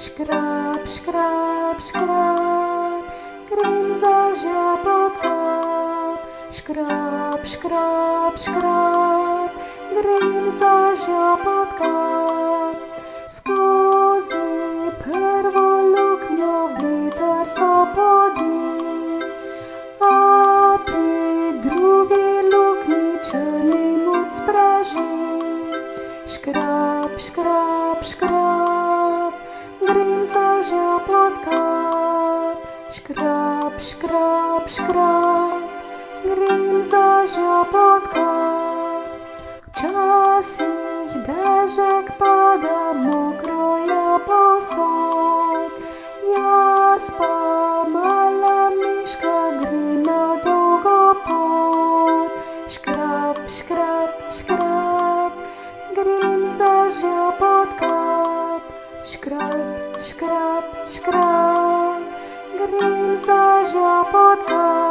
Škrab, škrab, škrab, grimzda pod kap. Škrab, škrab, škrab, grimzda pod kap. Skozi prvo luknjo veter se podi, a pri drugi luknji črni muc spreži. Škrab, škrab, škrab, grimzda pod kap. Škrab, škrab, škrab, grimzda pod kap. Včasih dežek pada, mokro je povsod, jaz pa mala miška grem na dolgo pot. Škrab, škrab, škrab, grimzda pod kap. Škrab, škrab, škrab, grimzda pod kap.